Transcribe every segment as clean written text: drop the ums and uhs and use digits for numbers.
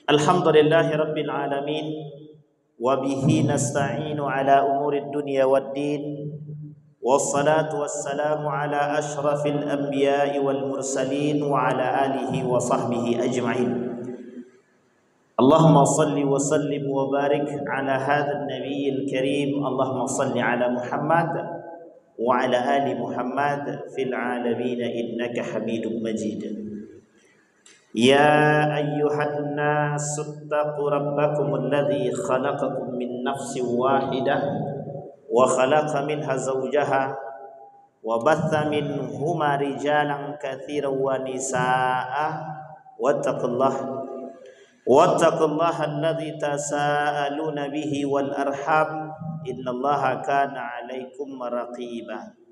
Alhamdulillahi Rabbil Alamin. Wabihi nasta'inu ala umuri dunya waddin. Wassalatu wassalamu ala ashrafil anbiya'i wal mursalin wa ala alihi wa sahbihi ajma'in. Allahumma salli wa sallim wa barik ala hadha an-nabiyil karim. Allahumma salli ala Muhammad wa ala ali Muhammad fil alamin innaka Hamidum Majid. يا أيها الناس اتقوا ربكم الذي خلقكم من نفس واحدة وخلق منها زوجها وبث منهما رجالا كثيرا ونساء واتقوا الله الذي تساءلون به والأرحام إن الله كان عليكم رقيبا.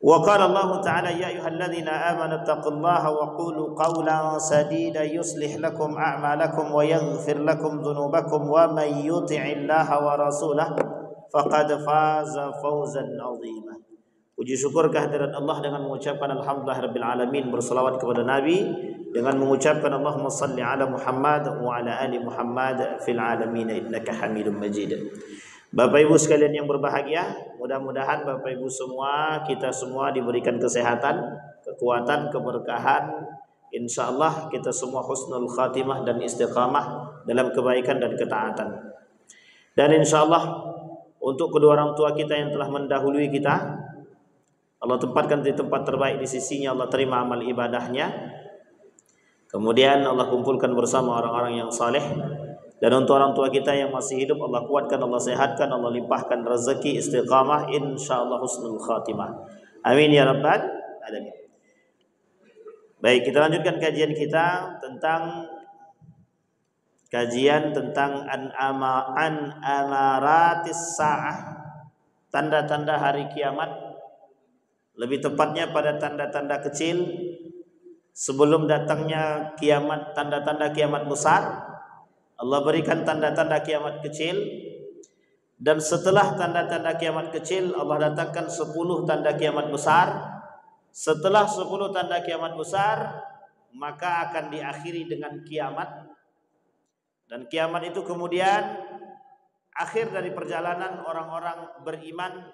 وقال الله تعالى يا أيها الذين آمنوا اتقوا الله وقولوا قولا سديدا يصلح لكم أعمالكم ويغفر لكم ذنوبكم ومن يطع الله ورسوله فقد فاز فوزا عظيما. Puji syukur kehadirat Allah dengan mengucapkan alhamdulillah rabbil alamin, berselawat kepada Nabi dengan mengucapkan Allahumma salli ala Muhammad wa ala ali Muhammad fil alamin innaka Hamidum Majid. Bapak Ibu sekalian yang berbahagia, mudah-mudahan Bapak Ibu semua, kita semua diberikan kesehatan, kekuatan, keberkahan. Insyaallah kita semua husnul khatimah dan istiqamah dalam kebaikan dan ketaatan. Dan insyaallah untuk kedua orang tua kita yang telah mendahului kita, Allah tempatkan di tempat terbaik di sisinya, Allah terima amal ibadahnya. Kemudian Allah kumpulkan bersama orang-orang yang saleh. Dan untuk orang tua kita yang masih hidup, Allah kuatkan, Allah sehatkan, Allah limpahkan rezeki, istiqamah, insyaallah husnul khatimah. Amin ya rabbal alamin. Baik, kita lanjutkan kajian kita tentang an amaratis sa'ah, tanda-tanda hari kiamat. Lebih tepatnya pada tanda-tanda kecil sebelum datangnya kiamat, tanda-tanda kiamat besar. Allah berikan tanda-tanda kiamat kecil, dan setelah tanda-tanda kiamat kecil Allah datangkan 10 tanda kiamat besar. Setelah 10 tanda kiamat besar maka akan diakhiri dengan kiamat, dan kiamat itu kemudian akhir dari perjalanan orang-orang beriman,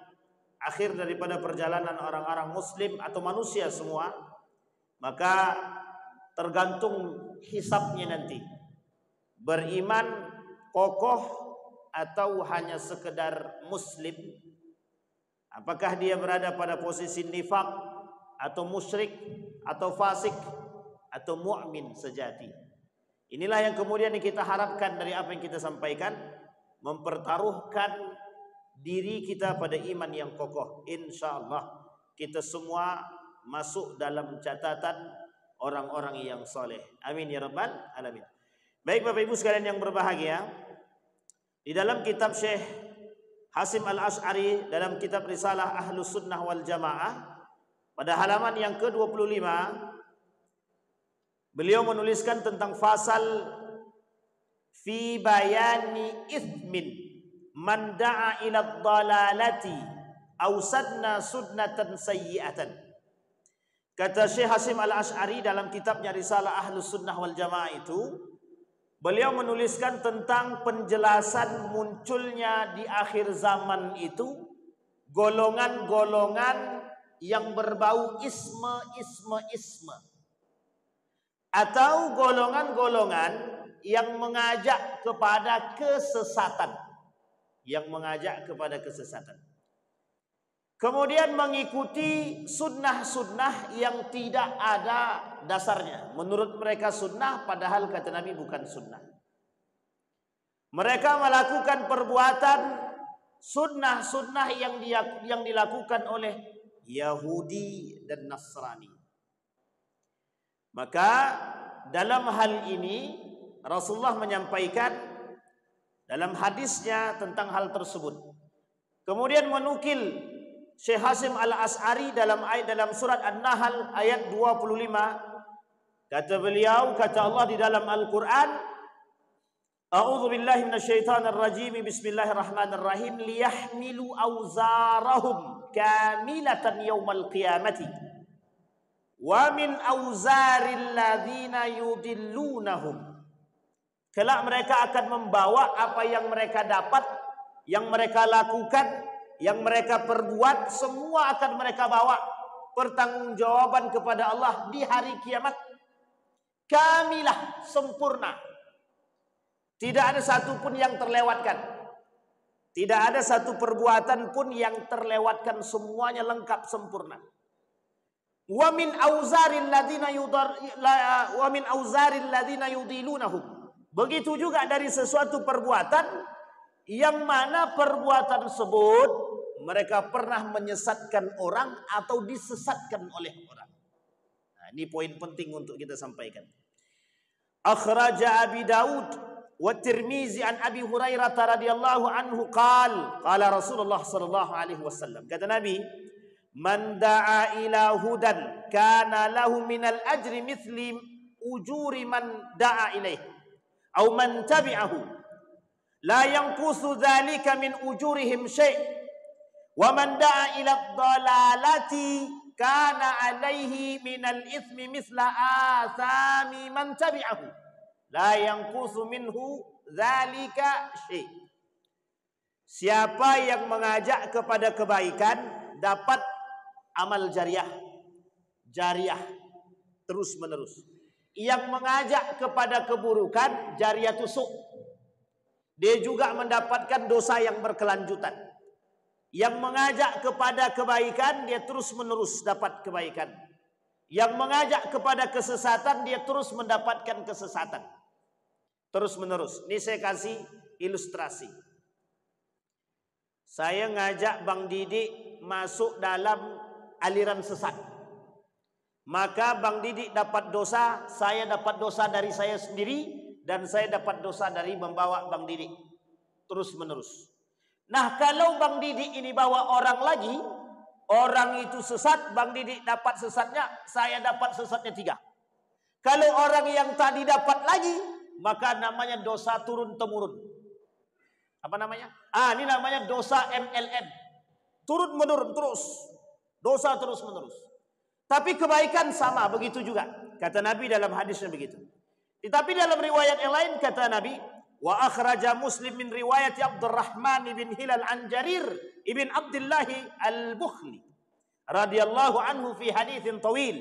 akhir daripada perjalanan orang-orang muslim atau manusia semua. Maka tergantung hisabnya nanti, beriman kokoh atau hanya sekedar muslim. Apakah dia berada pada posisi nifak atau musyrik atau fasik atau mu'min sejati. Inilah yang kemudian kita harapkan dari apa yang kita sampaikan, mempertaruhkan diri kita pada iman yang kokoh. Insyaallah kita semua masuk dalam catatan orang-orang yang soleh. Amin ya rabbal alamin. Baik Bapak Ibu sekalian yang berbahagia, di dalam kitab Syekh Hasim Al-Asy'ari dalam kitab Risalah Ahlus Sunnah wal Jamaah pada halaman yang ke-25, beliau menuliskan tentang fasal fi bayani ithmin man da'a ila dhalalati aw sadna sunnatan sayyi'atan. Kata Syekh Hasim Al-Asy'ari dalam kitabnya Risalah Ahlus Sunnah wal Jamaah itu, beliau menuliskan tentang penjelasan munculnya di akhir zaman itu golongan-golongan yang berbau isme atau golongan-golongan yang mengajak kepada kesesatan, kemudian mengikuti sunnah-sunnah yang tidak ada dasarnya. Menurut mereka sunnah, padahal kata Nabi bukan sunnah. Mereka melakukan perbuatan sunnah-sunnah yang dilakukan oleh Yahudi dan Nasrani. Maka dalam hal ini Rasulullah menyampaikan dalam hadisnya tentang hal tersebut. Kemudian menukil Syekh Hasim Al-Asy'ari dalam surat An-Nahl ayat 25. Kata beliau, kata Allah di dalam Al-Quran, A'udzu billahi minasyaitonir rajim, bismillahirrahmanirrahim, liyahmilu awzarahum kamilatan yaumal qiyamati wa min awzaril ladzina yudillunahum Kelak mereka akan membawa apa yang mereka dapat, yang mereka lakukan, yang mereka perbuat, semua akan mereka bawa pertanggungjawaban kepada Allah di hari kiamat. Kamilah, sempurna. Tidak ada satu pun yang terlewatkan. Tidak ada satu perbuatan pun yang terlewatkan, semuanya lengkap sempurna. Wa min auzaril ladzina yudilunahum. Begitu juga dari sesuatu perbuatan yang mana perbuatan tersebut mereka pernah menyesatkan orang atau disesatkan oleh orang. Nah, ini poin penting untuk kita sampaikan. Akhraja Abi Daud wa Tirmizi an Abi Hurairah radhiyallahu anhu qala Rasulullah sallallahu alaihi wasallam, kata Nabi, man da'a ila hudan kana lahu minal ajri mithli ujuri man da'a ilaih aw man tabi'ahu la yanqusu dzalika min ujurihim syai' wa man da'a ila dhalalati kana alaihi minal ithmi mithla athami man tabi'ahu la yanqusu minhu dzalika syai'. Siapa yang mengajak kepada kebaikan dapat amal jariah terus menerus. Yang mengajak kepada keburukan jariah tusuk, dia juga mendapatkan dosa yang berkelanjutan. Yang mengajak kepada kebaikan dia terus menerus dapat kebaikan. Yang mengajak kepada kesesatan dia terus mendapatkan kesesatan. Terus menerus. Ini saya kasih ilustrasi. Saya ngajak Bang Didik masuk dalam aliran sesat. Maka Bang Didik dapat dosa, saya dapat dosa dari saya sendiri, dan saya dapat dosa dari membawa Bang Didik. Terus menerus. Nah, kalau Bang Didik ini bawa orang lagi, orang itu sesat, Bang Didik dapat sesatnya, saya dapat sesatnya 3. Kalau orang yang tadi dapat lagi, maka namanya dosa turun-temurun. Apa namanya? Ini namanya dosa MLM. Turun-menurun terus. Dosa terus-menerus. Tapi kebaikan sama, begitu juga. Kata Nabi dalam hadisnya begitu. Tetapi dalam riwayat yang lain kata Nabi, wa akhraja Muslim min riwayat Abdurrahman bin Hilal an Jarir ibn Abdullah al-Bukhli radhiyallahu anhu fi haditsin tawil.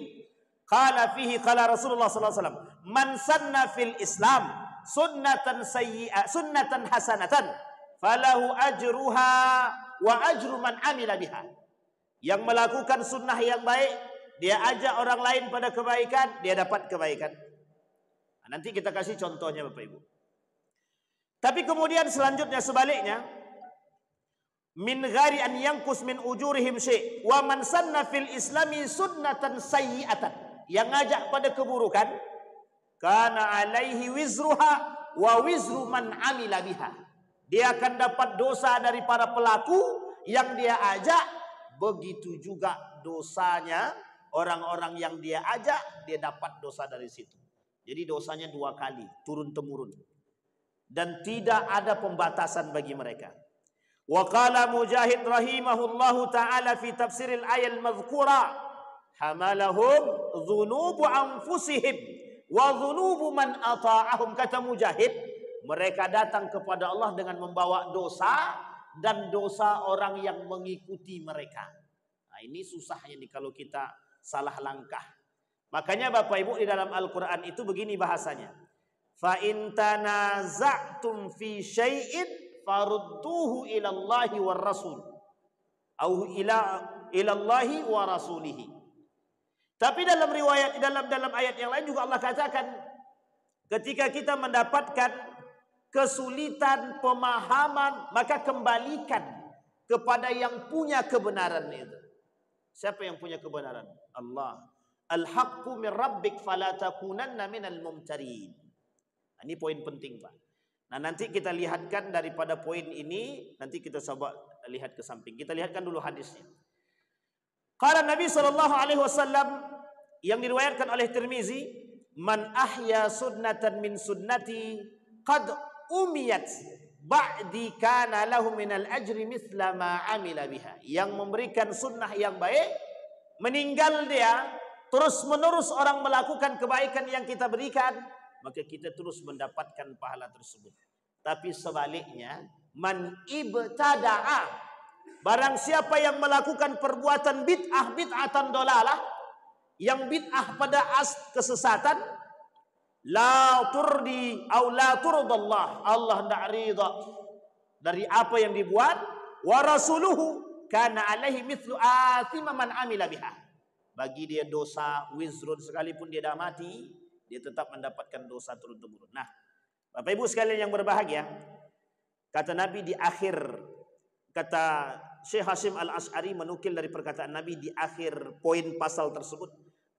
Qala fihi qala Rasulullah sallallahu alaihi wasallam, man sanna fil Islam sunnatan sunnatan hasanatan falahu ajruha wa ajru man amila biha. Yang melakukan sunnah yang baik, dia ajak orang lain pada kebaikan, dia dapat kebaikan. Nanti kita kasih contohnya Bapak Ibu. Tapi kemudian selanjutnya sebaliknya, min ghairi an yanqus min ujurihim syai' wa man sanna fil islami sunnatan sayyi'atan, yang ngajak pada keburukan, kana alaihi wizruha wa wizru man amila biha. Dia akan dapat dosa dari para pelaku yang dia ajak, begitu juga dosanya orang-orang yang dia ajak, dia dapat dosa dari situ. Jadi dosanya 2 kali, turun-temurun. Dan tidak ada pembatasan bagi mereka. Wa qala Mujahid rahimahullahu ta'ala fi tafsiril ayat al-madhkura, hamalahum dhunubu anfusihim wa dhunubu man ata'ahum. Kata Mujahid, mereka datang kepada Allah dengan membawa dosa dan dosa orang yang mengikuti mereka. Nah, ini susahnya nih kalau kita salah langkah. Makanya Bapak Ibu di dalam Al-Quran itu begini bahasanya. Fa in tanaza'tum fi syai'in farudduhu ila Allahi war rasul au ila Allahi wa rasulihi. Tapi dalam riwayat dalam ayat yang lain juga Allah katakan, ketika kita mendapatkan kesulitan pemahaman, maka kembalikan kepada yang punya kebenaran itu. Siapa yang punya kebenaran? Allah. Al-haqqu min rabbik fala takunanna minal mumtarin. Nah, ini poin penting, Pak. Nah, nanti kita lihatkan daripada poin ini, nanti kita coba lihat ke samping. Kita lihatkan dulu hadisnya. Qala Nabi sallallahu alaihi wasallam yang diriwayatkan oleh Tirmizi, man ahya sunnatan min sunnati qad umiyat ba'di kana lahu minal ajri mithla ma amila biha. Yang memberikan sunnah yang baik, meninggal dia, terus menerus orang melakukan kebaikan yang kita berikan, maka kita terus mendapatkan pahala tersebut. Tapi sebaliknya, man ibtada'a, barang siapa yang melakukan perbuatan bid'atan dolalah, yang bid'ah pada kesesatan, la turdi au la turdallah, Allah tidak ridha dari apa yang dibuat, wa rasuluhu kana alaihi mithlu athima man amila biha, bagi dia dosa wizrun, sekalipun dia dah mati dia tetap mendapatkan dosa turun-temurun. Nah, Bapak Ibu sekalian yang berbahagia, kata Nabi di akhir, kata Syekh Hashim Al-Asy'ari menukil dari perkataan Nabi di akhir poin pasal tersebut,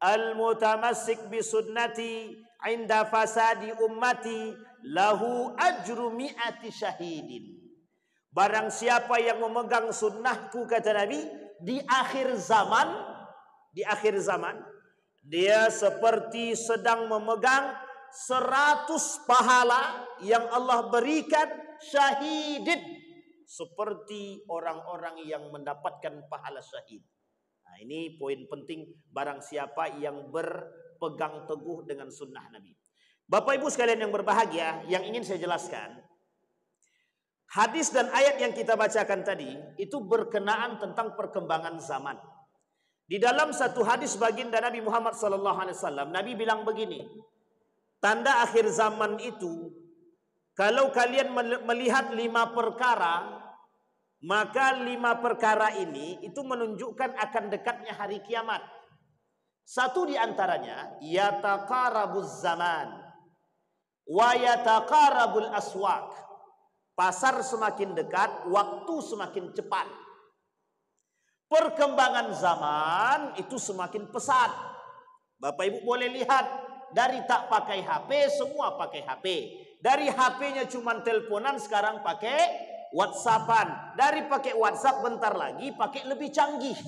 al-mutamassik bi sunnati inda fasadi ummati lahu ajru mi'ati syahidin. Barang siapa yang memegang sunnahku, kata Nabi, di akhir zaman, dia seperti sedang memegang 100 pahala yang Allah berikan syahidin, seperti orang-orang yang mendapatkan pahala syahid. Nah, ini poin penting barang siapa yang berpegang teguh dengan sunnah Nabi. Bapak Ibu sekalian yang berbahagia, yang ingin saya jelaskan, hadis dan ayat yang kita bacakan tadi itu berkenaan tentang perkembangan zaman. Di dalam satu hadis baginda Nabi Muhammad SAW, Nabi bilang begini, tanda akhir zaman itu, kalau kalian melihat 5 perkara, maka 5 perkara ini itu menunjukkan akan dekatnya hari kiamat. Satu di antaranya, yataqarabuz zaman wa yataqarabul aswaq. Pasar semakin dekat, waktu semakin cepat. Perkembangan zaman itu semakin pesat. Bapak Ibu boleh lihat, dari tak pakai HP, semua pakai HP. Dari HP-nya cuma teleponan, sekarang pakai WhatsAppan. Dari pakai WhatsApp bentar lagi pakai lebih canggih.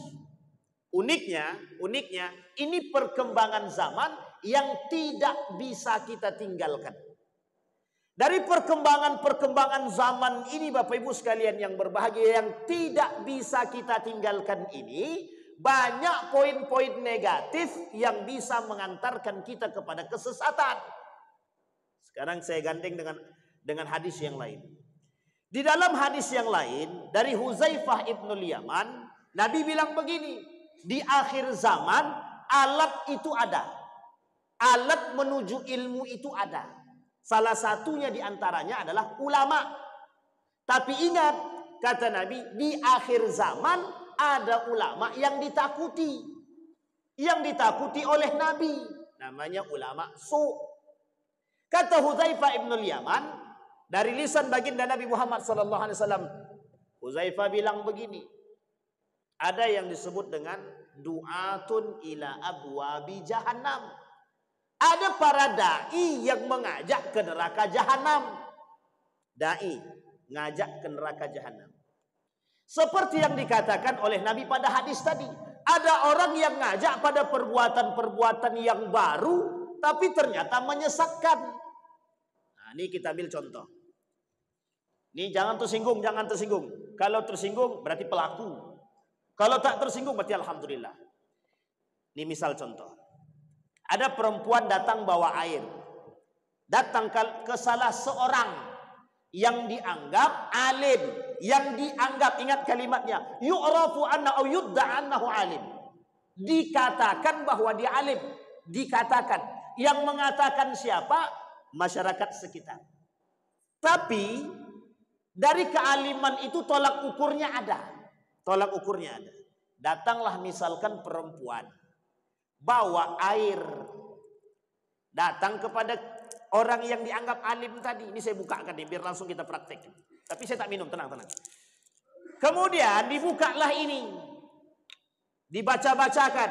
Uniknya, ini perkembangan zaman yang tidak bisa kita tinggalkan. Dari perkembangan zaman ini, Bapak Ibu sekalian yang berbahagia, yang tidak bisa kita tinggalkan ini, banyak poin-poin negatif yang bisa mengantarkan kita kepada kesesatan. Sekarang saya gandeng dengan hadis yang lain. Di dalam hadis yang lain dari Huzaifah ibnul Yaman, Nabi bilang begini, di akhir zaman alat itu ada. Alat menuju ilmu itu ada. Salah satunya diantaranya adalah ulama. Tapi ingat, kata Nabi, di akhir zaman ada ulama yang ditakuti. Yang ditakuti oleh Nabi. Namanya ulama su. Kata Huzaifah ibnul Yaman, dari lisan baginda Nabi Muhammad SAW, Huzaifah bilang begini, ada yang disebut dengan du'atun ila abwabi jahannam. Ada para da'i yang mengajak ke neraka jahanam. Da'i ngajak ke neraka jahanam. Seperti yang dikatakan oleh Nabi pada hadis tadi. Ada orang yang ngajak pada perbuatan-perbuatan yang baru, tapi ternyata menyesatkan. Nah, ini kita ambil contoh. Ini jangan tersinggung. Kalau tersinggung berarti pelaku. Kalau tak tersinggung berarti alhamdulillah. Ini misal contoh. Ada perempuan datang bawa air. Datang ke salah seorang yang dianggap alim. Yang dianggap, ingat kalimatnya, yu'rafu anna au yudda annahu alim. Dikatakan bahwa dia alim. Dikatakan. Yang mengatakan siapa? Masyarakat sekitar. Tapi dari kealiman itu tolak ukurnya ada. Datanglah misalkan perempuan bawa air, datang kepada orang yang dianggap alim tadi. Ini saya bukakan nih biar langsung kita praktek. Tapi saya tak minum, tenang. Kemudian dibukalah ini, dibaca-bacakan.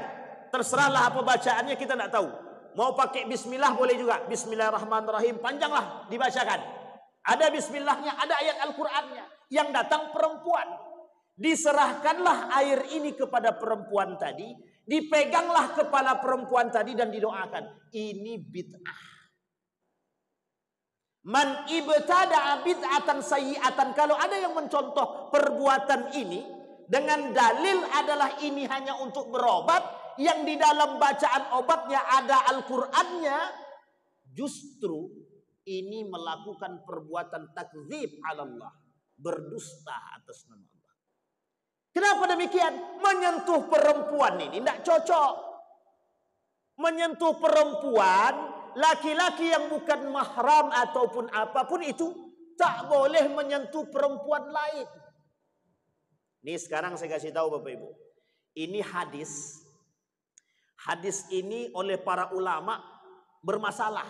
Terserahlah apa bacaannya, kita tidak tahu. Mau pakai bismillah boleh juga. Bismillahirrahmanirrahim, panjanglah dibacakan. Ada bismillahnya, ada ayat Al-Qur'annya. Yang datang perempuan. Diserahkanlah air ini kepada perempuan tadi. Dipeganglah kepala perempuan tadi dan didoakan. Ini bid'ah. Man ibtada'a bid'atan sayyi'atan. Kalau ada yang mencontoh perbuatan ini dengan dalil adalah ini hanya untuk berobat, yang di dalam bacaan obatnya ada Al-Qur'annya, justru ini melakukan perbuatan takdzib ala Allah, berdusta atas nama Allah. Kenapa demikian? Menyentuh perempuan ini tidak cocok. Menyentuh perempuan, laki-laki yang bukan mahram ataupun apapun itu, tak boleh menyentuh perempuan lain. Ini sekarang saya kasih tahu Bapak Ibu. Ini hadis. Hadis ini oleh para ulama bermasalah.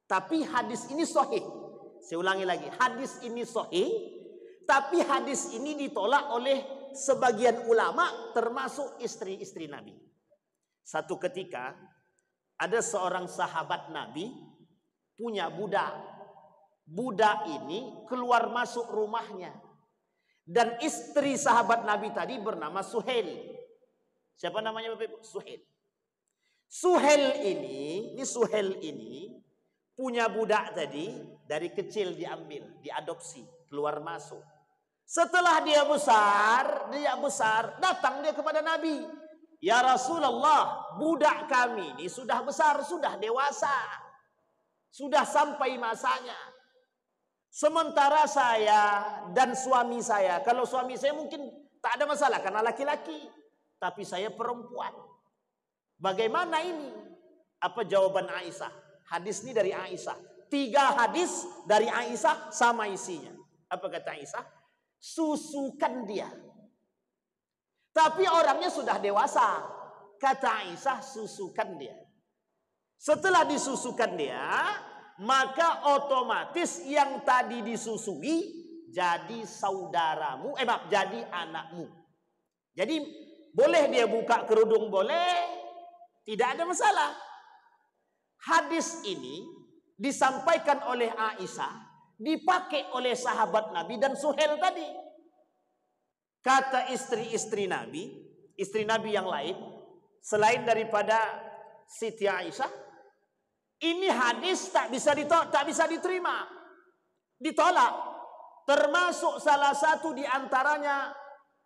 Tapi hadis ini sahih. Saya ulangi lagi. Hadis ini sahih. Tapi hadis ini ditolak oleh sebagian ulama termasuk istri-istri Nabi. Satu ketika ada seorang sahabat Nabi punya budak. Budak ini keluar masuk rumahnya. Dan istri sahabat Nabi tadi bernama Suhail. Siapa namanya Bapak Ibu? Suhail. Suhail ini punya budak tadi dari kecil diambil, diadopsi, keluar masuk. Setelah dia besar, datang dia kepada Nabi. Ya Rasulullah, budak kami ini sudah besar, sudah dewasa. Sudah sampai masanya. Sementara saya dan suami saya, kalau suami saya mungkin tak ada masalah karena laki-laki, tapi saya perempuan. Bagaimana ini? Apa jawaban Aisyah? Hadis ini dari Aisyah. 3 hadis dari Aisyah sama isinya. Apa kata Aisyah? Susukan dia. Tapi orangnya sudah dewasa. Kata Aisyah, susukan dia. Setelah disusukan dia, maka otomatis yang tadi disusui jadi saudaramu, jadi anakmu. Jadi boleh dia buka kerudung, boleh, tidak ada masalah. Hadis ini disampaikan oleh Aisyah, dipakai oleh sahabat Nabi dan Suhail tadi. Kata istri-istri Nabi yang lain, selain daripada Siti Aisyah, ini hadis tak bisa diterima, ditolak. Termasuk salah satu di antaranya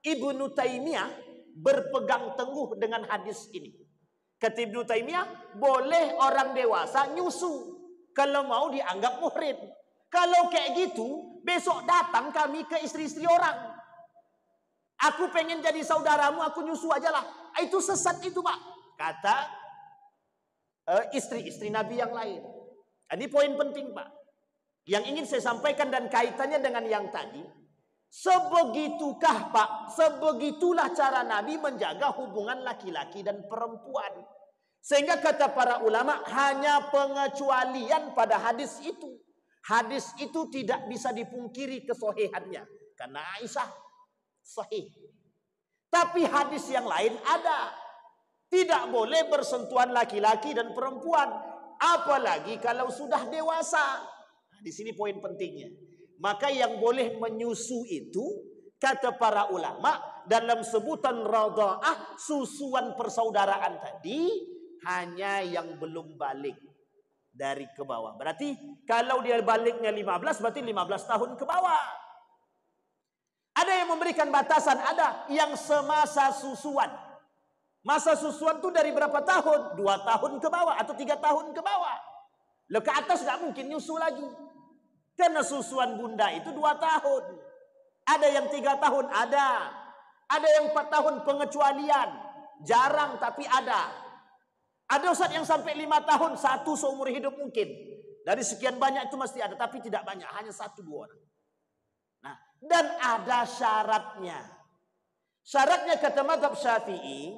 Ibnu Taimiyah berpegang teguh dengan hadis ini. Kata Ibnu Taimiyah, boleh orang dewasa nyusu kalau mau dianggap muhrim. Kalau kayak gitu, besok datang kami ke istri-istri orang. Aku pengen jadi saudaramu, aku nyusu aja lah. Itu sesat itu Pak. Kata istri-istri Nabi yang lain. Ini poin penting Pak. Yang ingin saya sampaikan dan kaitannya dengan yang tadi. Sebegitukah Pak? Sebegitulah cara Nabi menjaga hubungan laki-laki dan perempuan. Sehingga kata para ulama hanya pengecualian pada hadis itu. Hadis itu tidak bisa dipungkiri kesohihannya. Karena Aisyah sahih. Tapi hadis yang lain ada. Tidak boleh bersentuhan laki-laki dan perempuan. Apalagi kalau sudah dewasa. Nah, di sini poin pentingnya. Maka yang boleh menyusu itu, kata para ulama, dalam sebutan radha'ah, susuan persaudaraan tadi, hanya yang belum balik dari ke bawah. Berarti kalau dia baliknya 15, berarti 15 tahun ke bawah. Ada yang memberikan batasan, ada yang semasa susuan. Masa susuan itu dari berapa tahun? 2 tahun ke bawah atau 3 tahun ke bawah. Lalu ke atas nggak mungkin nyusu lagi. Karena susuan bunda itu 2 tahun. Ada yang 3 tahun, ada. Ada yang 4 tahun pengecualian. Jarang tapi ada. Ada Ustaz yang sampai 5 tahun, 1 seumur hidup mungkin. Dari sekian banyak itu mesti ada, tapi tidak banyak, hanya 1-2 orang. Nah, dan ada syaratnya. Syaratnya kata mazhab Syafi'i,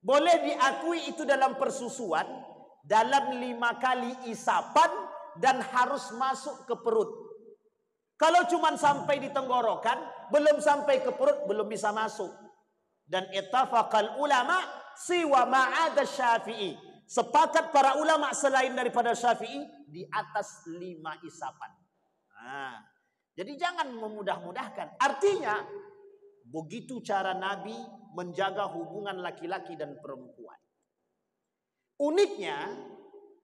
boleh diakui itu dalam persusuan dalam 5 kali isapan dan harus masuk ke perut. Kalau cuma sampai di tenggorokan, belum sampai ke perut, belum bisa masuk. Dan ittafaqal ulama siwa ma'ada Syafi'i. Sepakat para ulama selain daripada Syafi'i di atas 5 isapan. Nah, jadi jangan memudah-mudahkan. Artinya begitu cara Nabi menjaga hubungan laki-laki dan perempuan. Uniknya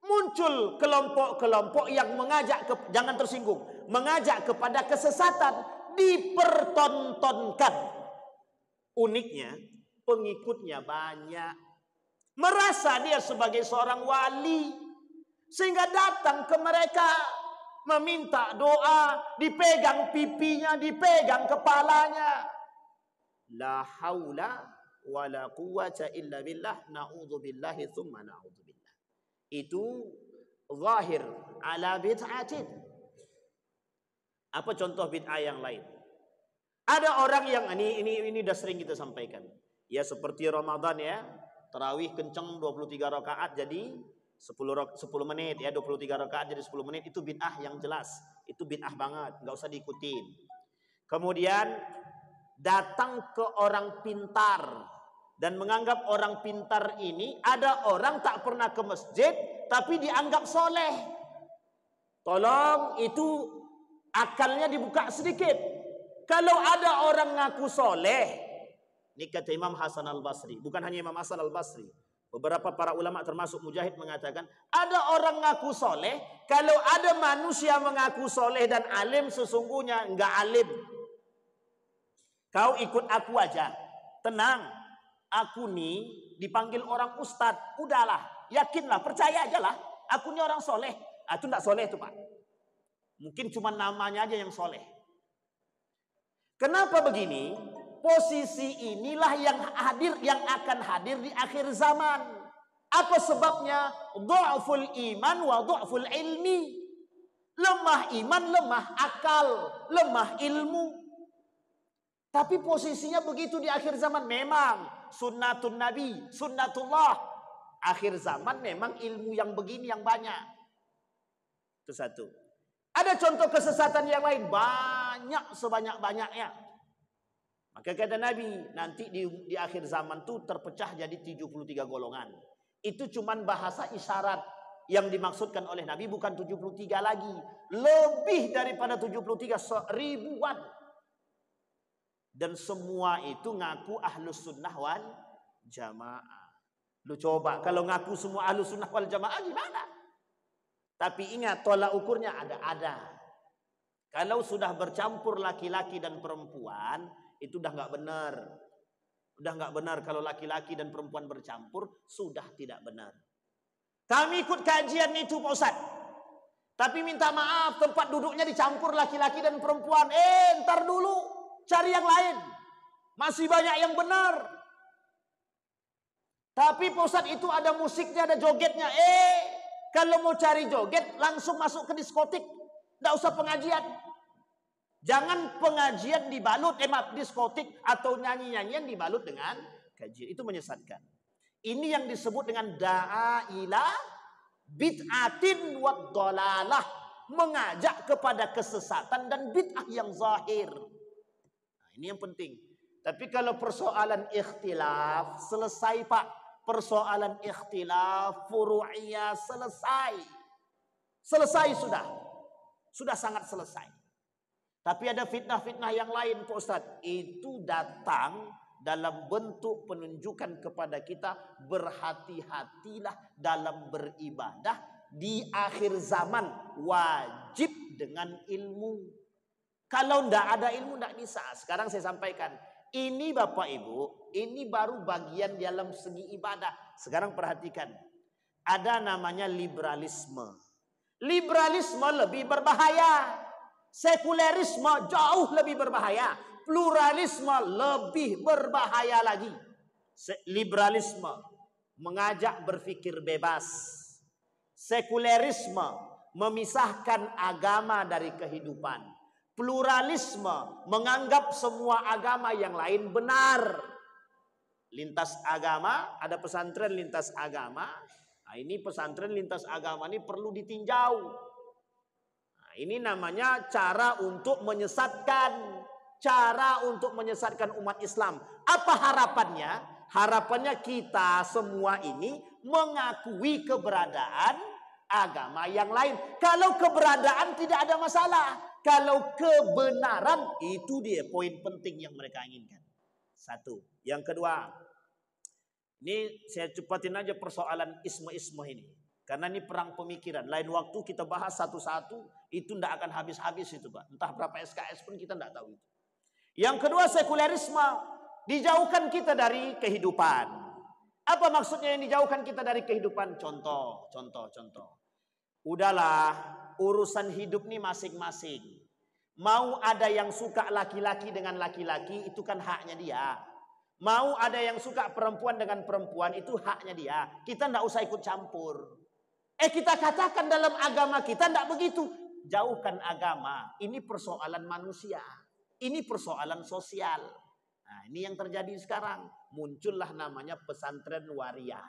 muncul kelompok-kelompok yang mengajak jangan tersinggung, mengajak kepada kesesatan, dipertontonkan. Uniknya pengikutnya banyak. Merasa dia sebagai seorang wali, Sehingga datang ke mereka meminta doa, dipegang pipinya, dipegang kepalanya. La haula wala quwwata illa billah, na'udzubillahi tsumma na'udzubillah. Itu zahir ala bid'atin. Apa contoh bid'ah yang lain? Ada orang yang ini udah sering kita sampaikan. Ya seperti Ramadan ya, tarawih kenceng 23 rakaat jadi 10 menit ya, 23 rakaat jadi 10 menit, itu bid'ah yang jelas. Itu bid'ah banget, nggak usah diikutin. Kemudian datang ke orang pintar dan menganggap orang pintar ini, ada orang tak pernah ke masjid tapi dianggap soleh. Tolong itu akalnya dibuka sedikit. Kalau ada orang ngaku soleh, ini kata Imam Hasan al-Basri, bukan hanya Imam Hasan al-Basri, beberapa para ulama termasuk Mujahid mengatakan, ada orang ngaku soleh, kalau ada manusia mengaku soleh dan alim, sesungguhnya enggak alim. Kau ikut aku aja, tenang. Aku nih dipanggil orang ustadz, udahlah, yakinlah, percaya aja lah. Aku nih orang soleh. Itu enggak soleh tuh Pak. Mungkin cuma namanya aja yang soleh. Kenapa begini? Posisi inilah yang akan hadir di akhir zaman. Apa sebabnya? Du'ful iman wa du'ful ilmi. Lemah iman, lemah akal, lemah ilmu. Tapi posisinya begitu di akhir zaman. Memang sunnatun nabi, sunnatullah. Akhir zaman memang ilmu yang begini yang banyak. Itu satu. Ada contoh kesesatan yang lain, banyak sebanyak-banyaknya. Maka kata Nabi, nanti di akhir zaman itu terpecah jadi 73 golongan. Itu cuman bahasa isyarat. Yang dimaksudkan oleh Nabi bukan 73 lagi. Lebih daripada 73, ribuan. Dan semua itu ngaku ahlus sunnah wal jamaah. Lu coba kalau ngaku semua ahlus sunnah wal jamaah gimana? Tapi ingat tolak ukurnya ada. Kalau sudah bercampur laki-laki dan perempuan, itu udah nggak benar. Udah nggak benar kalau laki-laki dan perempuan bercampur, sudah tidak benar. Kami ikut kajian itu Pak Ustaz. Tapi minta maaf tempat duduknya dicampur laki-laki dan perempuan. Ntar dulu. Cari yang lain. Masih banyak yang benar. Tapi Pak Ustaz itu ada musiknya, ada jogetnya. Kalau mau cari joget langsung masuk ke diskotik. Tidak usah pengajian. Jangan pengajian dibalut diskotik atau nyanyi-nyanyian dibalut dengan kajian. Itu menyesatkan. Ini yang disebut dengan da'ila bid'atin wad dolalah. Mengajak kepada kesesatan dan bid'ah yang zahir. Ini yang penting. Tapi kalau persoalan ikhtilaf, selesai Pak. Persoalan ikhtilaf, furu'iyah, selesai. Selesai sudah. Sudah sangat selesai. Tapi ada fitnah-fitnah yang lain Pak Ustadz. Itu datang dalam bentuk penunjukan kepada kita. Berhati-hatilah dalam beribadah. Di akhir zaman wajib dengan ilmu. Kalau tidak ada ilmu tidak bisa. Sekarang saya sampaikan. Ini Bapak Ibu, ini baru bagian dalam segi ibadah. Sekarang perhatikan. Ada namanya liberalisme. Liberalisme lebih berbahaya. Sekulerisme jauh lebih berbahaya. Pluralisme lebih berbahaya lagi. Liberalisme mengajak berpikir bebas. Sekulerisme memisahkan agama dari kehidupan. Pluralisme menganggap semua agama yang lain benar. Lintas agama, ada pesantren lintas agama. Nah, ini pesantren lintas agama ini perlu ditinjau. Nah, ini namanya cara untuk menyesatkan. Cara untuk menyesatkan umat Islam. Apa harapannya? Harapannya kita semua ini mengakui keberadaan agama yang lain. Kalau keberadaan tidak ada masalah. Kalau kebenaran, itu dia poin penting yang mereka inginkan. Satu. Yang kedua, ini saya cepatin aja persoalan isme-isme ini. Karena ini perang pemikiran. Lain waktu kita bahas satu-satu, itu tidak akan habis-habis itu Pak. Entah berapa SKS pun kita tidak tahu itu. Yang kedua, sekulerisme. Dijauhkan kita dari kehidupan. Apa maksudnya yang dijauhkan kita dari kehidupan? Contoh. Udahlah, urusan hidup nih masing-masing. Mau ada yang suka laki-laki dengan laki-laki, itu kan haknya dia. Mau ada yang suka perempuan dengan perempuan, itu haknya dia. Kita tidak usah ikut campur. Kita katakan dalam agama kita tidak begitu. Jauhkan agama. Ini persoalan manusia. Ini persoalan sosial. Nah, ini yang terjadi sekarang. Muncullah namanya pesantren waria.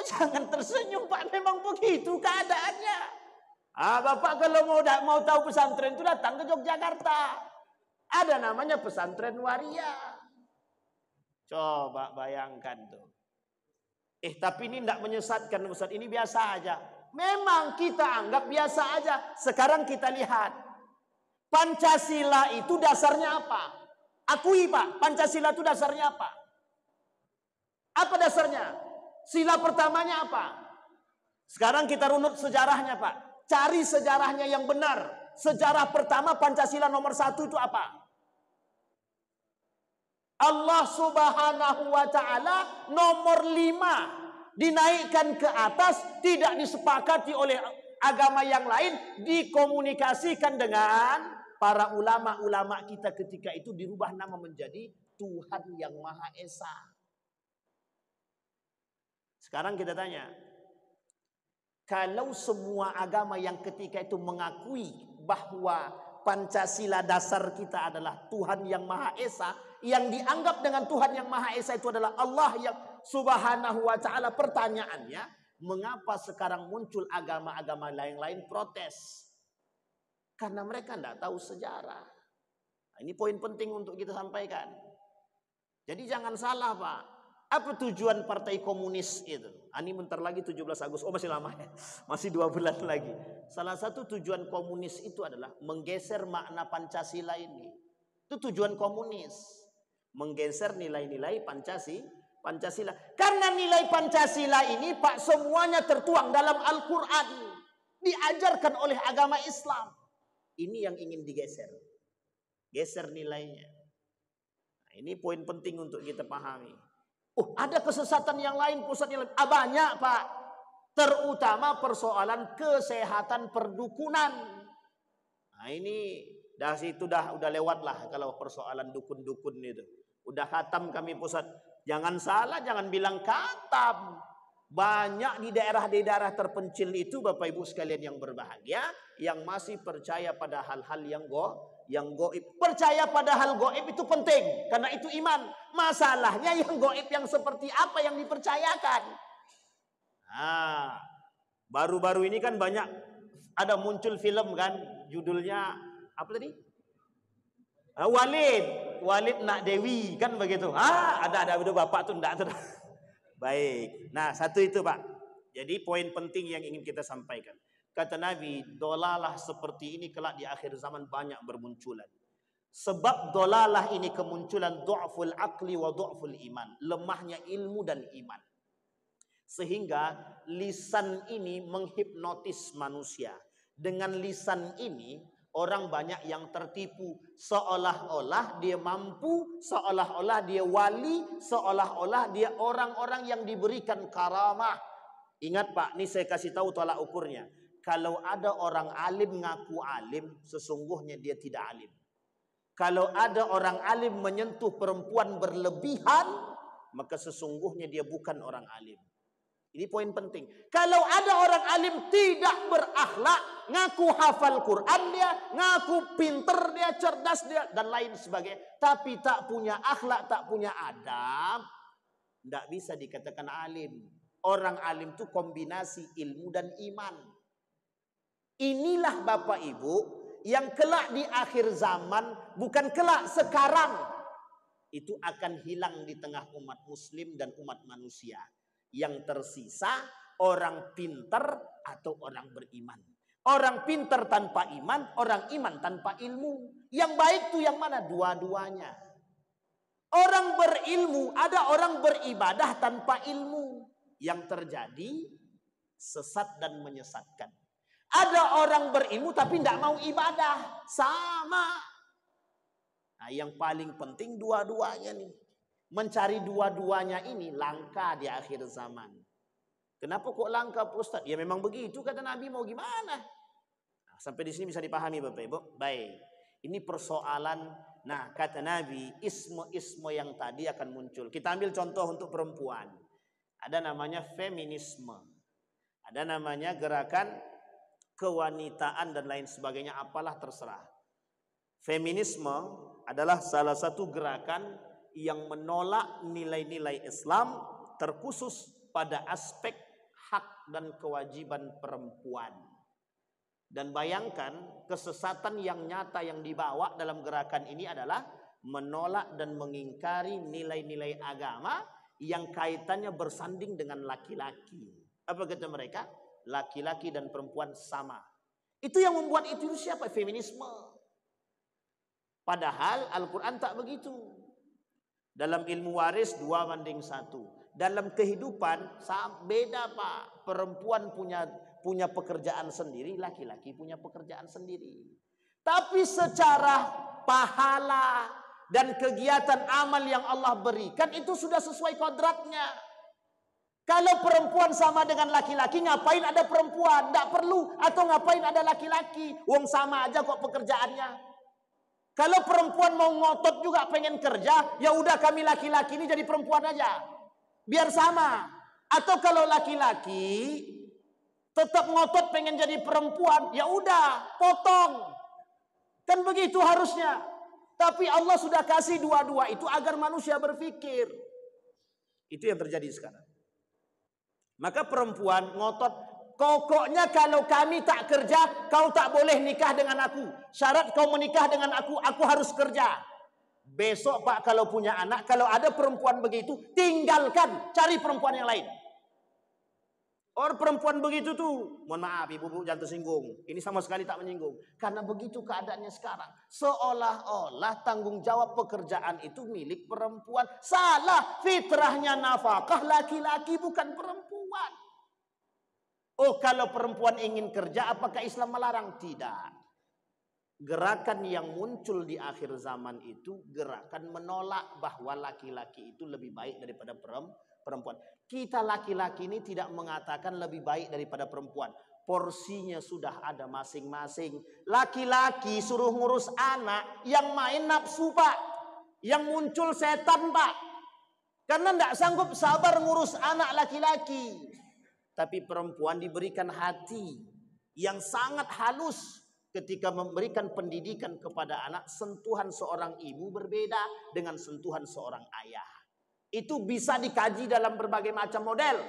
Jangan tersenyum Pak, memang begitu keadaannya. Bapak kalau mau tahu pesantren itu datang ke Yogyakarta. Ada namanya pesantren waria. Coba bayangkan tuh. Tapi ini tidak menyesatkan Ustaz, ini biasa aja. Memang kita anggap biasa aja. Sekarang kita lihat. Pancasila itu dasarnya apa? Akui Pak, Pancasila itu dasarnya apa? Apa dasarnya? Sila pertamanya apa? Sekarang kita runut sejarahnya Pak. Cari sejarahnya yang benar. Sejarah pertama Pancasila nomor 1 itu apa? Allah Subhanahu wa ta'ala nomor 5 dinaikkan ke atas, tidak disepakati oleh agama yang lain, dikomunikasikan dengan para ulama-ulama kita ketika itu, dirubah nama menjadi Tuhan yang Maha Esa. Sekarang kita tanya, kalau semua agama yang ketika itu mengakui bahwa Pancasila dasar kita adalah Tuhan yang Maha Esa, yang dianggap dengan Tuhan yang Maha Esa itu adalah Allah yang Subhanahu wa ta'ala, pertanyaannya, mengapa sekarang muncul agama-agama lain-lain protes? Karena mereka tidak tahu sejarah. Nah, ini poin penting untuk kita sampaikan. Jadi jangan salah Pak. Apa tujuan Partai Komunis itu? Ini bentar lagi 17 Agustus. Oh masih lama ya. Masih 2 bulan lagi. Salah satu tujuan komunis itu adalah menggeser makna Pancasila ini. Itu tujuan komunis. Menggeser nilai-nilai Pancasila. Karena nilai Pancasila ini Pak semuanya tertuang dalam Al-Quran. Diajarkan oleh agama Islam. Ini yang ingin digeser. Geser nilainya. Nah, ini poin penting untuk kita pahami. Ada kesesatan yang lain, pusat yang lain. Banyak Pak. Terutama persoalan kesehatan perdukunan. Nah ini dah situ udah lewat lah kalau persoalan dukun-dukun itu. Udah khatam kami pusat. Jangan salah, jangan bilang khatam. Banyak di daerah-daerah terpencil itu Bapak Ibu sekalian yang berbahagia, yang masih percaya pada hal-hal yang goib. Percaya pada hal goib itu penting, karena itu iman. Masalahnya yang goib yang seperti apa yang dipercayakan. Nah, baru-baru ini kan banyak ada muncul film kan, judulnya apa tadi? Walid nak Dewi kan begitu. Ada bapak tuh enggak tuh. Baik. Nah, satu itu Pak. Jadi poin penting yang ingin kita sampaikan. Kata Nabi, dolalah seperti ini kelak di akhir zaman banyak bermunculan. Sebab dolalah ini kemunculan du'ful aqli wa du'ful iman. Lemahnya ilmu dan iman. Sehingga lisan ini menghipnotis manusia. Dengan lisan ini orang banyak yang tertipu. Seolah-olah dia mampu, seolah-olah dia wali, seolah-olah dia orang-orang yang diberikan karamah. Ingat Pak, ini saya kasih tahu tolak ukurnya. Kalau ada orang alim ngaku alim, sesungguhnya dia tidak alim. Kalau ada orang alim menyentuh perempuan berlebihan, maka sesungguhnya dia bukan orang alim. Ini poin penting. Kalau ada orang alim tidak berakhlak, ngaku hafal Quran dia, ngaku pinter dia, cerdas dia, dan lain sebagainya, tapi tak punya akhlak, tak punya adab, tidak bisa dikatakan alim. Orang alim itu kombinasi ilmu dan iman. Inilah Bapak Ibu yang kelak di akhir zaman, bukan kelak, sekarang, itu akan hilang di tengah umat muslim dan umat manusia. Yang tersisa orang pintar atau orang beriman. Orang pintar tanpa iman, orang iman tanpa ilmu. Yang baik itu yang mana? Dua-duanya. Orang berilmu, ada orang beribadah tanpa ilmu. Yang terjadi sesat dan menyesatkan. Ada orang berilmu tapi tidak mau ibadah. Sama. Nah, yang paling penting dua-duanya nih. Mencari dua-duanya ini langka di akhir zaman. Kenapa kok langka Pak Ustaz? Ya memang begitu kata Nabi, mau gimana? Nah, sampai di sini bisa dipahami Bapak Ibu. Baik. Ini persoalan. Nah, kata Nabi, isme-isme yang tadi akan muncul. Kita ambil contoh untuk perempuan. Ada namanya feminisme. Ada namanya gerakan kewanitaan dan lain sebagainya, apalah terserah. Feminisme adalah salah satu gerakan yang menolak nilai-nilai Islam, terkhusus pada aspek hak dan kewajiban perempuan. Dan bayangkan kesesatan yang nyata yang dibawa dalam gerakan ini adalah menolak dan mengingkari nilai-nilai agama yang kaitannya bersanding dengan laki-laki. Apa kata mereka? Laki-laki dan perempuan sama. Itu yang membuat itu siapa? Feminisme. Padahal Al-Quran tak begitu. Dalam ilmu waris 2:1. Dalam kehidupan beda Pak. Perempuan punya pekerjaan sendiri, laki-laki punya pekerjaan sendiri. Tapi secara pahala dan kegiatan amal yang Allah berikan itu sudah sesuai kodratnya. Kalau perempuan sama dengan laki-laki, ngapain ada perempuan? Tidak perlu. Atau ngapain ada laki-laki? Wong sama aja kok pekerjaannya. Kalau perempuan mau ngotot juga pengen kerja, ya udah kami laki-laki ini jadi perempuan aja. Biar sama. Atau kalau laki-laki tetap ngotot pengen jadi perempuan, ya udah potong. Kan begitu harusnya. Tapi Allah sudah kasih dua-dua itu agar manusia berpikir. Itu yang terjadi sekarang. Maka perempuan ngotot, pokoknya kalau kami tak kerja, kau tak boleh nikah dengan aku. Syarat kau menikah dengan aku harus kerja. Besok Pak kalau punya anak, kalau ada perempuan begitu, tinggalkan, cari perempuan yang lain. Orang perempuan begitu tuh, mohon maaf ibu-ibu jangan tersinggung. Ini sama sekali tak menyinggung. Karena begitu keadaannya sekarang. Seolah-olah tanggung jawab pekerjaan itu milik perempuan. Salah, fitrahnya nafkah laki-laki bukan perempuan. Oh kalau perempuan ingin kerja apakah Islam melarang? Tidak. Gerakan yang muncul di akhir zaman itu gerakan menolak bahwa laki-laki itu lebih baik daripada perempuan. Kita laki-laki ini tidak mengatakan lebih baik daripada perempuan. Porsinya sudah ada masing-masing. Laki-laki suruh ngurus anak, yang main nafsu Pak. Yang muncul setan Pak. Karena tidak sanggup sabar ngurus anak laki-laki. Tapi perempuan diberikan hati yang sangat halus ketika memberikan pendidikan kepada anak. Sentuhan seorang ibu berbeda dengan sentuhan seorang ayah. Itu bisa dikaji dalam berbagai macam model.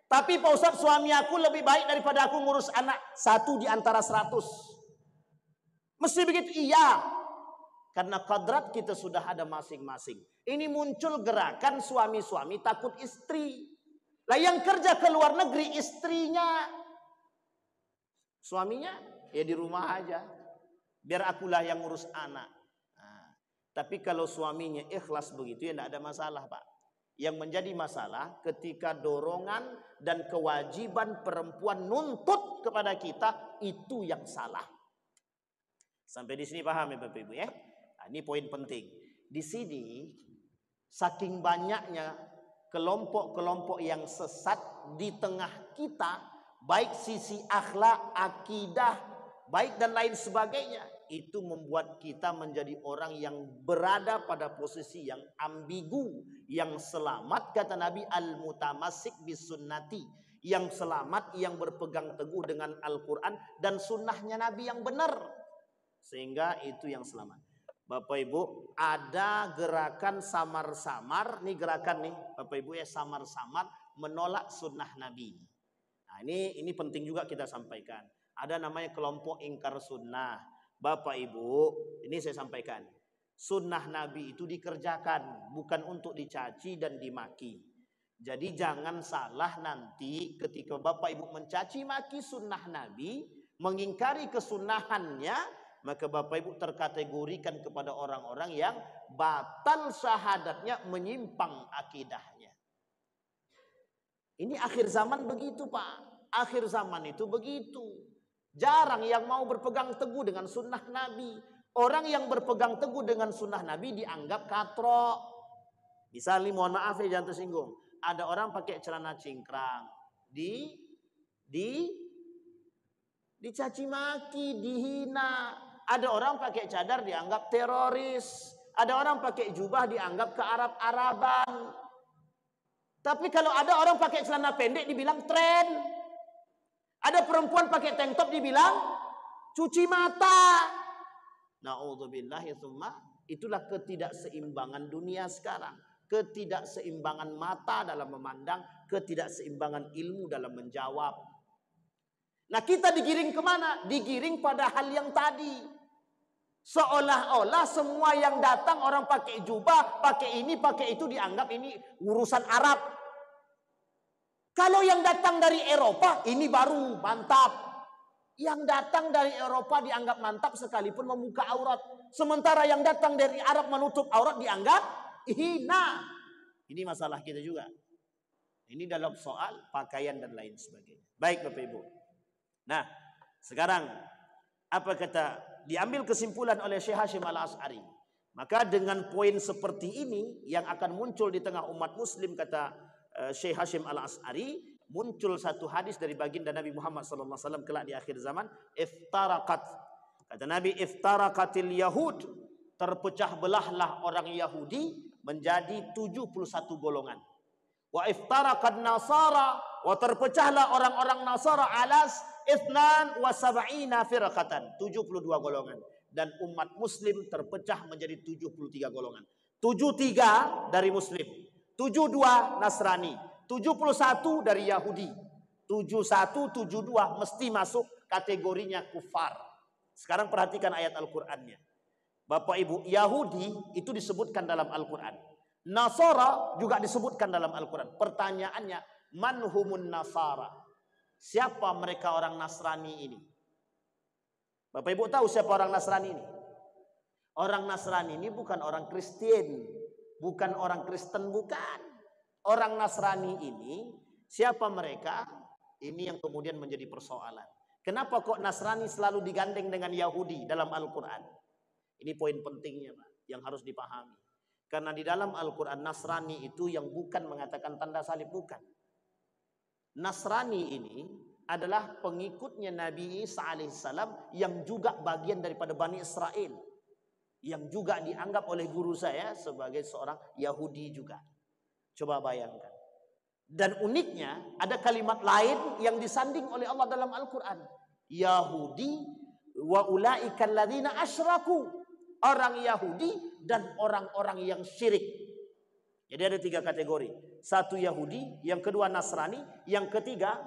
Tapi Pak Ustadz, suami aku lebih baik daripada aku ngurus anak. 1 di antara 100. Mesti begitu? Iya. Karena kodrat kita sudah ada masing-masing. Ini muncul gerakan suami-suami takut istri. Lah yang kerja ke luar negeri istrinya. Suaminya ya di rumah aja. Biar akulah yang ngurus anak. Nah, tapi kalau suaminya ikhlas begitu ya tidak ada masalah Pak. Yang menjadi masalah ketika dorongan dan kewajiban perempuan nuntut kepada kita, itu yang salah. Sampai di sini paham ya Bapak Ibu ya? Nah, ini poin penting. Di sini saking banyaknya kelompok-kelompok yang sesat di tengah kita, baik sisi akhlak, akidah, baik dan lain sebagainya, itu membuat kita menjadi orang yang berada pada posisi yang ambigu. Yang selamat kata Nabi al-mutamassik bis sunnati, yang selamat yang berpegang teguh dengan Al-Quran dan sunnahnya Nabi yang benar, sehingga itu yang selamat. Bapak Ibu, ada gerakan samar-samar, nih gerakan nih Bapak Ibu ya, samar-samar menolak sunnah Nabi. Nah ini penting juga kita sampaikan. Ada namanya kelompok ingkar sunnah. Bapak Ibu, ini saya sampaikan. Sunnah Nabi itu dikerjakan, bukan untuk dicaci dan dimaki. Jadi jangan salah nanti ketika Bapak Ibu mencaci maki sunnah Nabi, mengingkari kesunahannya, maka Bapak Ibu terkategorikan kepada orang-orang yang batal syahadatnya, menyimpang akidahnya. Ini akhir zaman begitu Pak. Akhir zaman itu begitu. Jarang yang mau berpegang teguh dengan sunnah Nabi. Orang yang berpegang teguh dengan sunnah Nabi dianggap katrok. Misalnya mohon maaf ya jangan tersinggung. Ada orang pakai celana cingkrang. dicaci maki, dihina. Ada orang pakai cadar dianggap teroris, ada orang pakai jubah dianggap kearab-araban. Tapi kalau ada orang pakai celana pendek dibilang tren. Ada perempuan pakai tank top dibilang cuci mata. Na'udzubillahi tsumma. Itulah ketidakseimbangan dunia sekarang. Ketidakseimbangan mata dalam memandang, ketidakseimbangan ilmu dalam menjawab. Nah, kita digiring kemana? Digiring pada hal yang tadi. Seolah-olah semua yang datang orang pakai jubah, pakai ini, pakai itu dianggap ini urusan Arab. Kalau yang datang dari Eropa, ini baru mantap. Yang datang dari Eropa dianggap mantap sekalipun membuka aurat. Sementara yang datang dari Arab menutup aurat dianggap hina. Ini masalah kita juga. Ini dalam soal pakaian dan lain sebagainya. Baik Bapak Ibu. Nah, sekarang apa kata diambil kesimpulan oleh Syekh Hasyim Al-Asy'ari. Maka dengan poin seperti ini yang akan muncul di tengah umat muslim, kata Syekh Hasyim Al-Asy'ari, muncul satu hadis dari baginda Nabi Muhammad SAW kelak di akhir zaman. Iftaraqat, kata Nabi, iftaraqatil yahud, terpecah belahlah orang Yahudi menjadi 71 golongan. Wa iftaraqat nasara, wa terpecahlah orang-orang Nasara alas ithnan wa sab'ina firqatan, 72 golongan. Dan umat muslim terpecah menjadi 73 golongan. 73 dari muslim, 72 Nasrani, 71 dari Yahudi. 71, 72 mesti masuk kategorinya kufar. Sekarang perhatikan ayat Al-Qur'annya. Bapak Ibu, Yahudi itu disebutkan dalam Al-Qur'an. Nasara juga disebutkan dalam Al-Qur'an. Pertanyaannya, manhumun nasara? Siapa mereka orang Nasrani ini? Bapak Ibu tahu siapa orang Nasrani ini? Orang Nasrani ini bukan orang Kristen, bukan orang Kristen, bukan. Orang Nasrani ini siapa mereka? Ini yang kemudian menjadi persoalan. Kenapa kok Nasrani selalu digandeng dengan Yahudi dalam Al-Quran? Ini poin pentingnya Pak, yang harus dipahami. Karena di dalam Al-Quran Nasrani itu yang bukan mengatakan tanda salib, bukan. Nasrani ini adalah pengikutnya Nabi Isa alaihissalam yang juga bagian daripada Bani Israel, yang juga dianggap oleh guru saya sebagai seorang Yahudi juga. Coba bayangkan. Dan uniknya ada kalimat lain yang disanding oleh Allah dalam Al-Quran. Yahudi wa ulaika alladzina asyraku. Orang Yahudi dan orang-orang yang syirik. Jadi ada 3 kategori. Satu Yahudi, yang kedua Nasrani, yang ketiga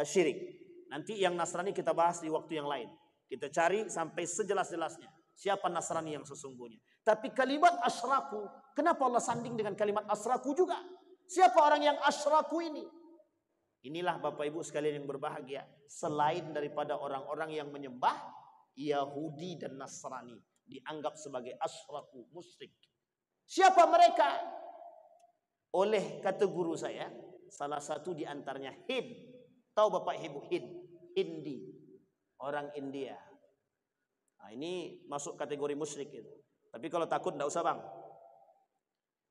syirik. Nanti yang Nasrani kita bahas di waktu yang lain. Kita cari sampai sejelas-jelasnya siapa Nasrani yang sesungguhnya. Tapi kalimat asyraku, kenapa Allah sanding dengan kalimat asyraku juga? Siapa orang yang asyraku ini? Inilah Bapak Ibu sekalian yang berbahagia. Selain daripada orang-orang yang menyembah Yahudi dan Nasrani, dianggap sebagai asyraku, musyrik. Siapa mereka? Oleh kata guru saya, salah satu di antaranya Hind. Tahu Bapak Ibu Hind? Hindi. Orang India. Nah, ini masuk kategori musyrik itu. Tapi kalau takut enggak usah Bang.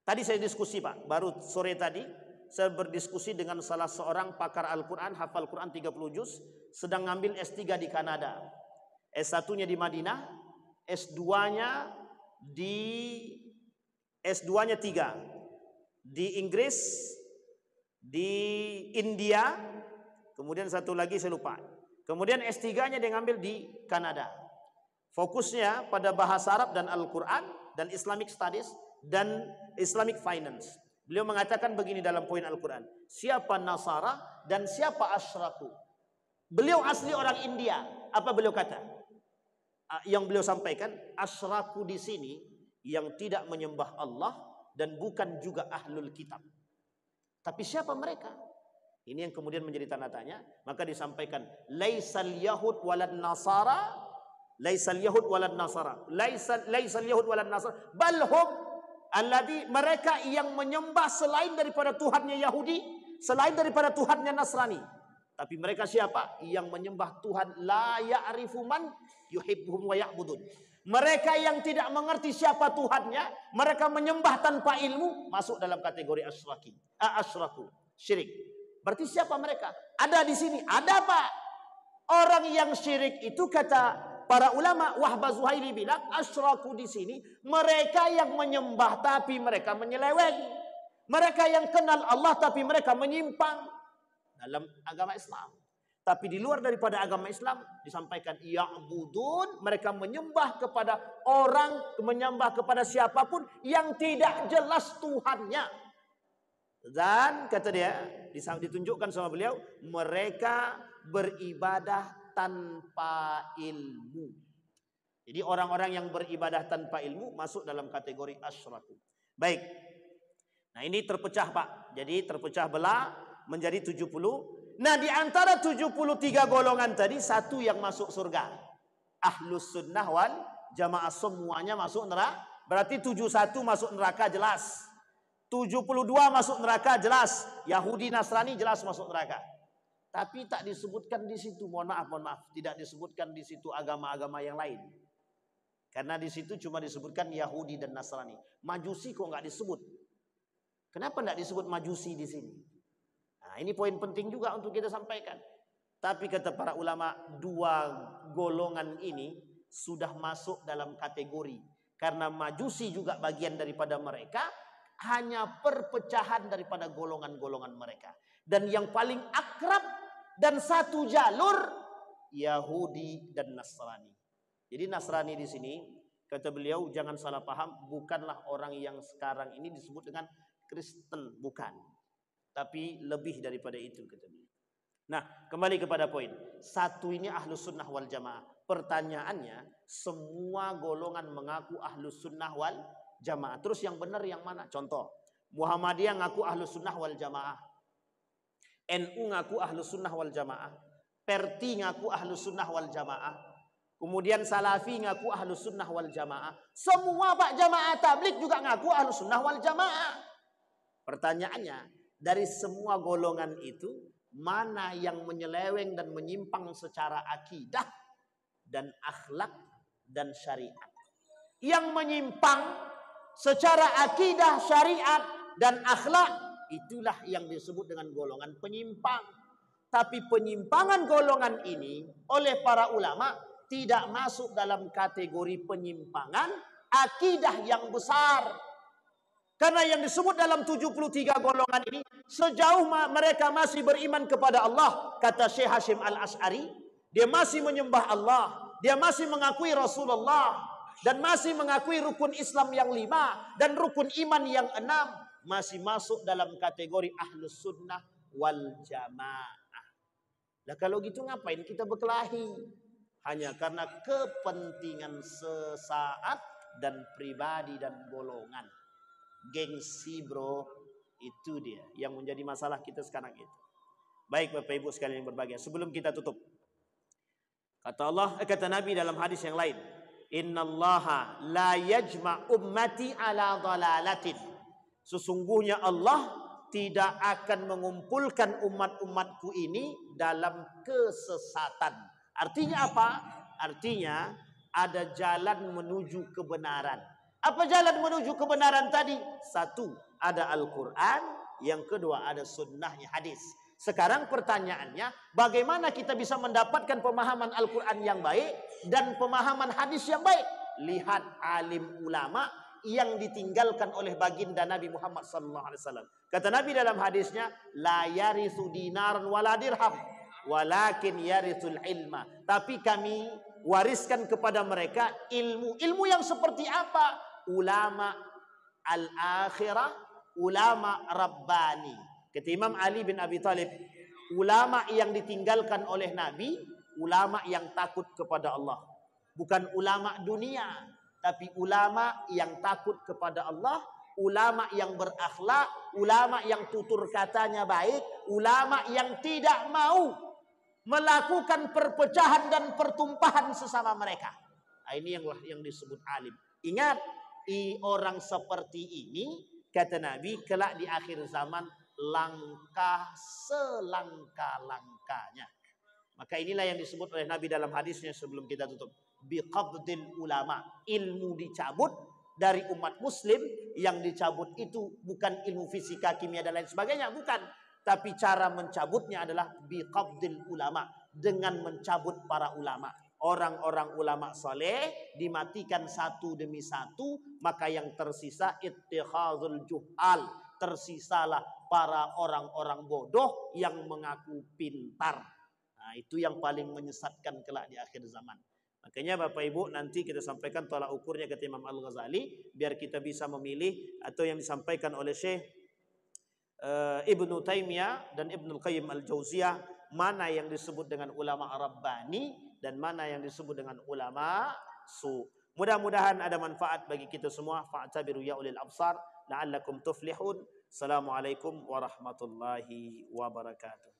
Tadi saya diskusi Pak, baru sore tadi saya berdiskusi dengan salah seorang pakar Al-Quran, hafal Quran 30 juz, sedang ngambil S3 di Kanada. S1-nya di Madinah, S2-nya 3 di Inggris, di India, kemudian satu lagi saya lupa. Kemudian S3-nya dia ngambil di Kanada. Fokusnya pada bahasa Arab dan Al-Quran dan Islamic Studies dan Islamic Finance. Beliau mengatakan begini dalam poin Al-Quran. Siapa Nasara dan siapa asyraku? Beliau asli orang India. Apa beliau kata? Yang beliau sampaikan, asyraku di sini yang tidak menyembah Allah dan bukan juga ahlul kitab. Tapi siapa mereka? Ini yang kemudian menjadi tanda tanya. Maka disampaikan, laisal yahud walad nasara, laisal yahud walad nasara, laisal yahud walad nasara, bal hum alladhi, mereka yang menyembah selain daripada Tuhannya Yahudi, selain daripada Tuhannya Nasrani. Tapi mereka siapa? Yang menyembah Tuhan la ya'rifu man yuhibbuhum wa ya'budun. Mereka yang tidak mengerti siapa Tuhannya, mereka menyembah tanpa ilmu, masuk dalam kategori asyraku, syirik. Berarti siapa mereka? Ada di sini. Ada Pak. Orang yang syirik itu kata para ulama, Wahbah Zuhaili bilang, asyraku di sini mereka yang menyembah tapi mereka menyeleweng. Mereka yang kenal Allah tapi mereka menyimpang dalam agama Islam. Tapi di luar daripada agama Islam disampaikan ya'budun, mereka menyembah kepada orang, menyembah kepada siapapun yang tidak jelas Tuhannya. Dan kata dia, ditunjukkan sama beliau, mereka beribadah tanpa ilmu. Jadi orang-orang yang beribadah tanpa ilmu masuk dalam kategori asyraku. Baik. Nah, ini terpecah Pak. Jadi terpecah belah menjadi 70. Nah, di antara 73 golongan tadi satu yang masuk surga. Ahlus sunnah wal jamaah semuanya masuk neraka. Berarti 71 masuk neraka jelas. 72 masuk neraka jelas. Yahudi Nasrani jelas masuk neraka. Tapi tak disebutkan di situ, mohon maaf, tidak disebutkan di situ agama-agama yang lain. Karena di situ cuma disebutkan Yahudi dan Nasrani. Majusi kok nggak disebut? Kenapa nggak disebut Majusi di sini? Nah, ini poin penting juga untuk kita sampaikan. Tapi kata para ulama, dua golongan ini sudah masuk dalam kategori. Karena Majusi juga bagian daripada mereka, hanya perpecahan daripada golongan-golongan mereka. Dan yang paling akrab dan satu jalur Yahudi dan Nasrani. Jadi Nasrani di sini kata beliau jangan salah paham, bukanlah orang yang sekarang ini disebut dengan Kristen, bukan. Tapi lebih daripada itu kata beliau. Nah, kembali kepada poin. Satu ini Ahlus Sunnah wal Jamaah. Pertanyaannya, semua golongan mengaku Ahlus Sunnah wal Jamaah. Terus yang benar yang mana? Contoh, Muhammadiyah ngaku Ahlus Sunnah wal Jamaah. NU ngaku Ahlus Sunnah wal Jamaah. Perti ngaku Ahlus Sunnah wal Jamaah. Kemudian Salafi ngaku Ahlus Sunnah wal Jamaah. Semua Pak jamaah tabligh juga ngaku Ahlus Sunnah wal Jamaah. Pertanyaannya, dari semua golongan itu mana yang menyeleweng dan menyimpang secara akidah dan akhlak dan syariat? Yang menyimpang secara akidah, syariat dan akhlak, itulah yang disebut dengan golongan penyimpang. Tapi penyimpangan golongan ini oleh para ulama tidak masuk dalam kategori penyimpangan akidah yang besar. Karena yang disebut dalam 73 golongan ini, sejauh mereka masih beriman kepada Allah, kata Syekh Hashim Al-Asy'ari, dia masih menyembah Allah, dia masih mengakui Rasulullah, dan masih mengakui rukun Islam yang 5 dan rukun iman yang 6, masih masuk dalam kategori Ahlus Sunnah wal Jamaah. Nah, kalau gitu ngapain kita berkelahi? Hanya karena kepentingan sesaat dan pribadi dan golongan. Gengsi bro, itu dia yang menjadi masalah kita sekarang itu. Baik Bapak Ibu sekalian yang berbahagia, sebelum kita tutup, kata Nabi dalam hadis yang lain, innallaha la yajma' ummati ala dhalalatin. Sesungguhnya Allah tidak akan mengumpulkan umat-umatku ini dalam kesesatan. Artinya apa? Artinya ada jalan menuju kebenaran. Apa jalan menuju kebenaran tadi? Satu, ada Al-Quran. Yang kedua, ada sunnahnya, hadis. Sekarang pertanyaannya, bagaimana kita bisa mendapatkan pemahaman Al-Quran yang baik dan pemahaman hadis yang baik? Lihat alim ulama yang ditinggalkan oleh baginda Nabi Muhammad SAW. Kata Nabi dalam hadisnya, la yarithu dinaran wala dirham, walakin yarithul ilma. Tapi kami wariskan kepada mereka ilmu. Ilmu yang seperti apa? Ulama al-akhirah, ulama rabbani. Kata Imam Ali bin Abi Thalib, ulama yang ditinggalkan oleh Nabi, ulama yang takut kepada Allah. Bukan ulama dunia, tapi ulama yang takut kepada Allah, ulama yang berakhlak, ulama yang tutur katanya baik, ulama yang tidak mau melakukan perpecahan dan pertumpahan sesama mereka. Nah, ini yang disebut alim. Ingat, orang seperti ini, kata Nabi, kelak di akhir zaman langkah selangkah-langkahnya. Maka inilah yang disebut oleh Nabi dalam hadisnya sebelum kita tutup. Biqabdil ulama, ilmu dicabut dari umat muslim. Yang dicabut itu bukan ilmu fisika, kimia dan lain sebagainya, bukan. tapi cara mencabutnya adalah biqabdil ulama, dengan mencabut para ulama. Orang-orang ulama soleh dimatikan satu demi satu, maka yang tersisa ittikhazul juhal, tersisalah para orang-orang bodoh yang mengaku pintar. Nah, itu yang paling menyesatkan kelak di akhir zaman. Makanya Bapak Ibu nanti kita sampaikan tolak ukurnya ke Imam Al-Ghazali biar kita bisa memilih, atau yang disampaikan oleh Syekh Ibnu Taimiyah dan Ibnu Qayyim Al-Jauziyah, mana yang disebut dengan ulama Rabbani dan mana yang disebut dengan ulama su. Mudah-mudahan ada manfaat bagi kita semua. Fa'tabiru ya ulil absar la'allakum tuflihun. Assalamualaikum warahmatullahi wabarakatuh.